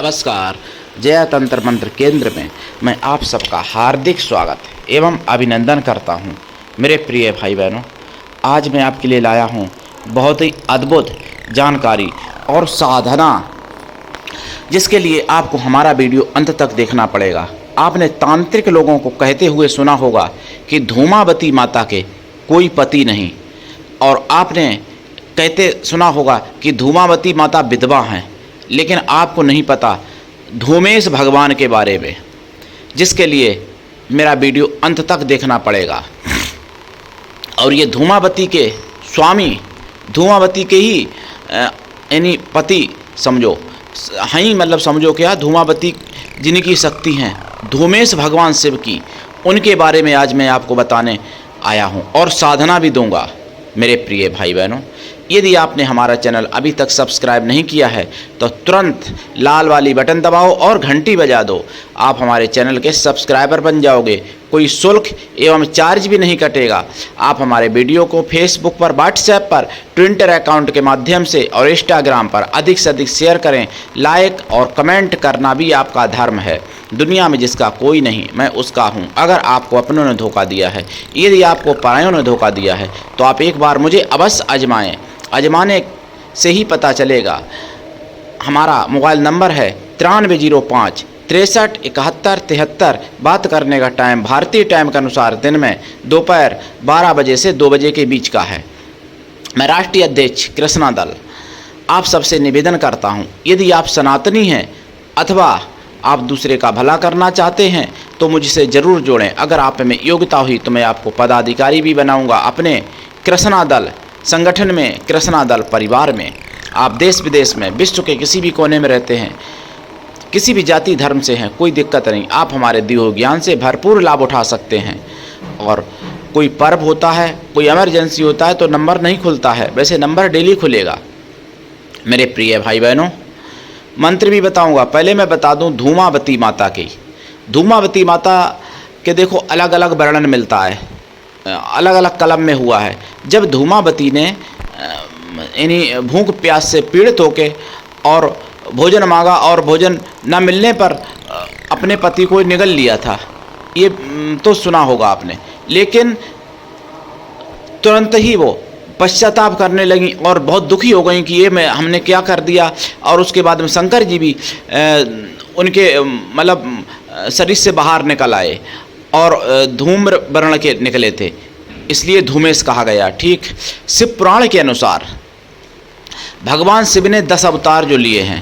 नमस्कार। जया तंत्र मंत्र केंद्र में मैं आप सबका हार्दिक स्वागत एवं अभिनंदन करता हूं। मेरे प्रिय भाई बहनों, आज मैं आपके लिए लाया हूं बहुत ही अद्भुत जानकारी और साधना, जिसके लिए आपको हमारा वीडियो अंत तक देखना पड़ेगा। आपने तांत्रिक लोगों को कहते हुए सुना होगा कि धूमावती माता के कोई पति नहीं, और आपने कहते सुना होगा कि धूमावती माता विधवा हैं, लेकिन आपको नहीं पता धूमेश भगवान के बारे में, जिसके लिए मेरा वीडियो अंत तक देखना पड़ेगा। और ये धूमावती के स्वामी, धूमावती के ही यानी पति समझो, मतलब समझो क्या, धूमावती जिनकी शक्ति हैं धूमेश भगवान शिव की, उनके बारे में आज मैं आपको बताने आया हूँ और साधना भी दूंगा। मेरे प्रिय भाई बहनों, यदि आपने हमारा चैनल अभी तक सब्सक्राइब नहीं किया है तो तुरंत लाल वाली बटन दबाओ और घंटी बजा दो। आप हमारे चैनल के सब्सक्राइबर बन जाओगे, कोई शुल्क एवं चार्ज भी नहीं कटेगा। आप हमारे वीडियो को फेसबुक पर, व्हाट्सएप पर, ट्विटर अकाउंट के माध्यम से और इंस्टाग्राम पर अधिक से अधिक शेयर करें। लाइक और कमेंट करना भी आपका धर्म है। दुनिया में जिसका कोई नहीं, मैं उसका हूँ। अगर आपको अपनों ने धोखा दिया है, यदि आपको परायों ने धोखा दिया है, तो आप एक बार मुझे अवश्य आजमाएं। आजमाने से ही पता चलेगा। हमारा मोबाइल नंबर है 9305 63 71 73। बात करने का टाइम भारतीय टाइम के अनुसार दिन में दोपहर 12 बजे से 2 बजे के बीच का है। मैं राष्ट्रीय अध्यक्ष कृष्णा दल आप सबसे निवेदन करता हूं, यदि आप सनातनी हैं अथवा आप दूसरे का भला करना चाहते हैं तो मुझसे ज़रूर जोड़ें। अगर आप में योग्यता हुई तो मैं आपको पदाधिकारी भी बनाऊंगा अपने कृष्णा दल संगठन में, कृष्णा दल परिवार में। आप देश विदेश में, विश्व के किसी भी कोने में रहते हैं, किसी भी जाति धर्म से हैं, कोई दिक्कत नहीं। आप हमारे दिए हुए ज्ञान से भरपूर लाभ उठा सकते हैं। और कोई पर्व होता है, कोई इमरजेंसी होता है तो नंबर नहीं खुलता है, वैसे नंबर डेली खुलेगा। मेरे प्रिय भाई बहनों, मंत्र भी बताऊंगा। पहले मैं बता दूं धूमावती माता की। धूमावती माता के देखो अलग अलग वर्णन मिलता है, अलग अलग कलम में हुआ है। जब धूमावती ने यानी भूख प्यास से पीड़ित होके और भोजन मांगा और भोजन न मिलने पर अपने पति को निगल लिया था, ये तो सुना होगा आपने। लेकिन तुरंत ही वो पश्चाताप करने लगी और बहुत दुखी हो गई कि ये हमने क्या कर दिया। और उसके बाद में शंकर जी भी उनके मतलब शरीर से बाहर निकल आए और धूम्र वर्ण के निकले थे, इसलिए धूमेश कहा गया। ठीक, शिव पुराण के अनुसार भगवान शिव ने 10 अवतार जो लिए हैं,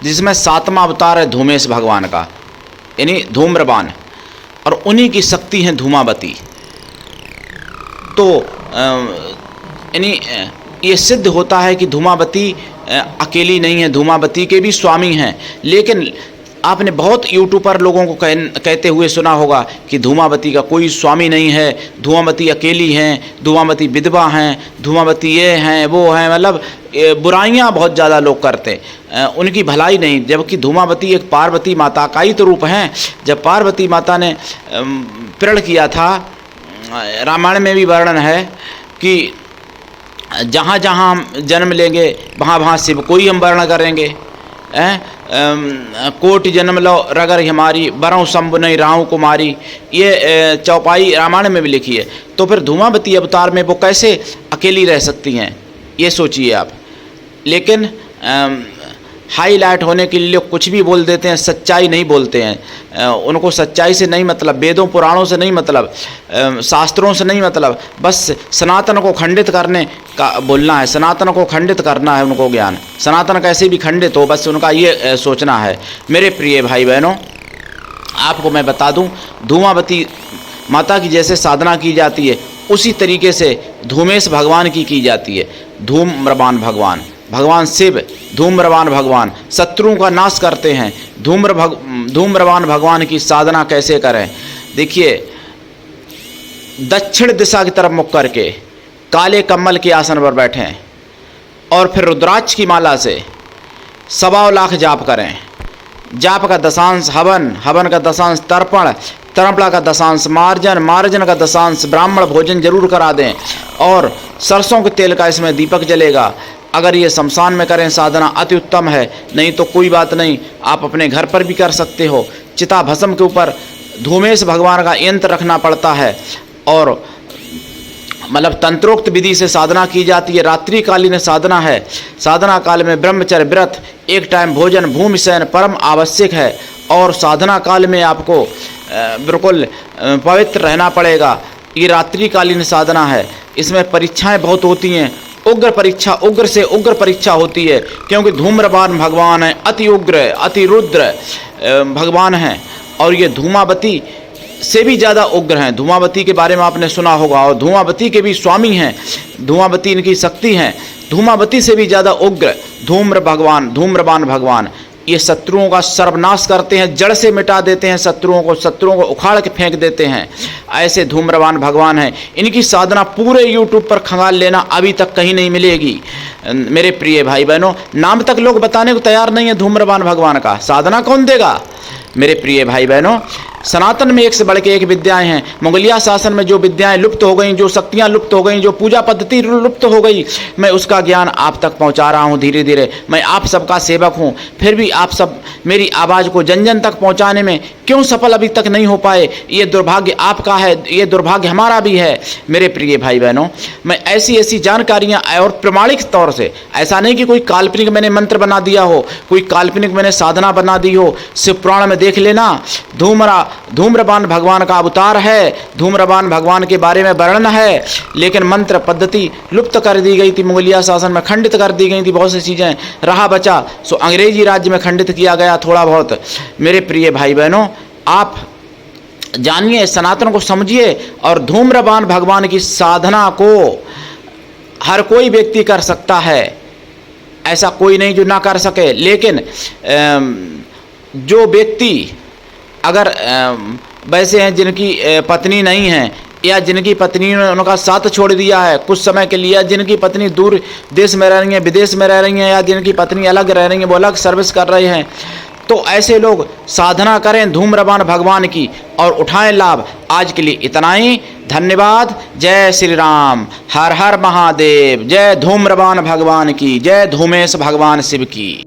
जिसमें 7वां अवतार है धूमेश भगवान का, यानी धूम्रपान, और उन्हीं की शक्ति है धूमावती। तो यानी ये सिद्ध होता है कि धूमावती अकेली नहीं है, धूमावती के भी स्वामी हैं। लेकिन आपने बहुत यूट्यूबर लोगों को कहते हुए सुना होगा कि धूमावती का कोई स्वामी नहीं है, धूमावती अकेली हैं, धूमावती विधवा हैं, धूमावती ये हैं वो हैं, मतलब बुराइयां बहुत ज़्यादा लोग करते, उनकी भलाई नहीं। जबकि धूमावती एक पार्वती माता का ही तो रूप हैं। जब पार्वती माता ने प्रण किया था, रामायण में भी वर्णन है कि जहाँ जहाँ हम जन्म लेंगे वहाँ वहाँ शिव को ही हम वर्ण करेंगे। कोटि जन्म लो रगर हमारी, बरऊ शंभु नहीं राहु कुमारी, ये चौपाई रामायण में भी लिखी है। तो फिर धूमावती अवतार में वो कैसे अकेली रह सकती हैं, ये सोचिए आप। लेकिन हाईलाइट होने के लिए कुछ भी बोल देते हैं, सच्चाई नहीं बोलते हैं। उनको सच्चाई से नहीं मतलब, वेदों पुराणों से नहीं मतलब, शास्त्रों से नहीं मतलब, बस सनातन को खंडित करने का बोलना है, सनातन को खंडित करना है उनको ज्ञान। सनातन कैसे भी खंडित हो, बस उनका ये सोचना है। मेरे प्रिय भाई बहनों, आपको मैं बता दूं, धूमावती माता की जैसे साधना की जाती है उसी तरीके से धूमेश भगवान की जाती है। धूम्रपान भगवान, भगवान शिव धूम्रपान भगवान शत्रुओं का नाश करते हैं। धूम्रपान भगवान की साधना कैसे करें, देखिए, दक्षिण दिशा की तरफ मुख करके काले कमल के आसन पर बैठें और फिर रुद्राक्ष की माला से 1.25 लाख जाप करें। जाप का दशांश हवन, हवन का दशांश तर्पण, तर्पणा का दशांश मार्जन, मार्जन का दशांश ब्राह्मण भोजन जरूर करा दें। और सरसों के तेल का इसमें दीपक जलेगा। अगर ये शमशान में करें साधना अति उत्तम है, नहीं तो कोई बात नहीं, आप अपने घर पर भी कर सकते हो। चिता भस्म के ऊपर धूमेश भगवान का यंत्र रखना पड़ता है और मतलब तंत्रोक्त विधि से साधना की जाती है। रात्रिकालीन साधना है। साधना काल में ब्रह्मचर्य व्रत, एक टाइम भोजन, भूमि शयन परम आवश्यक है और साधना काल में आपको बिल्कुल पवित्र रहना पड़ेगा। ये रात्रिकालीन साधना है। इसमें परीक्षाएं बहुत होती हैं, उग्र परीक्षा, उग्र से उग्र परीक्षा होती है, क्योंकि धूम्रपान भगवान है, अति उग्र, अति रुद्र भगवान हैं और ये धूमावती से भी ज़्यादा उग्र हैं। धूमावती के बारे में आपने सुना होगा और धूमावती के भी स्वामी हैं, धूमावती इनकी शक्ति हैं। धूमावती से भी ज़्यादा उग्र धूम्रपान भगवान ये शत्रुओं का सर्वनाश करते हैं, जड़ से मिटा देते हैं शत्रुओं को उखाड़ के फेंक देते हैं। ऐसे धूम्रपान भगवान हैं। इनकी साधना पूरे यूट्यूब पर खंगाल लेना, अभी तक कहीं नहीं मिलेगी मेरे प्रिय भाई बहनों। नाम तक लोग बताने को तैयार नहीं है धूम्रपान भगवान का, साधना कौन देगा मेरे प्रिय भाई बहनों। सनातन में एक से बढ़ के एक विद्याएं हैं। मुगलिया शासन में जो विद्याएं लुप्त हो गई, जो शक्तियां लुप्त हो गई, जो पूजा पद्धति लुप्त हो गई, मैं उसका ज्ञान आप तक पहुंचा रहा हूं धीरे धीरे। मैं आप सबका सेवक हूं, फिर भी आप सब मेरी आवाज़ को जन जन तक पहुंचाने में क्यों सफल अभी तक नहीं हो पाए? ये दुर्भाग्य आपका है, ये दुर्भाग्य हमारा भी है मेरे प्रिय भाई बहनों। मैं ऐसी ऐसी जानकारियाँ और प्रमाणिक तौर से, ऐसा नहीं कि कोई काल्पनिक मैंने मंत्र बना दिया हो, कोई काल्पनिक मैंने साधना बना दी हो। शिव पुराण में देख लेना, धूम्रपान भगवान का अवतार है, धूम्रपान भगवान के बारे में वर्णन है, लेकिन मंत्र पद्धति लुप्त कर दी गई थी। मुगलिया शासन में खंडित कर दी गई थी बहुत सी चीज़ें, रहा बचा सो अंग्रेजी राज्य में खंडित किया गया थोड़ा बहुत। मेरे प्रिय भाई बहनों, आप जानिए, सनातन को समझिए और धूम्रपान भगवान की साधना को हर कोई व्यक्ति कर सकता है, ऐसा कोई नहीं जो ना कर सके। लेकिन जो व्यक्ति अगर वैसे हैं जिनकी पत्नी नहीं है या जिनकी पत्नी ने उनका साथ छोड़ दिया है कुछ समय के लिए, जिनकी पत्नी दूर देश में रह रही हैं, विदेश में रह रही हैं, या जिनकी पत्नी अलग रह रही हैं, वो अलग सर्विस कर रहे हैं, तो ऐसे लोग साधना करें धूम्रपान भगवान की और उठाएं लाभ। आज के लिए इतना ही, धन्यवाद। जय श्री राम, हर हर महादेव। जय धूम्रपान भगवान की, जय धूमेश भगवान शिव की।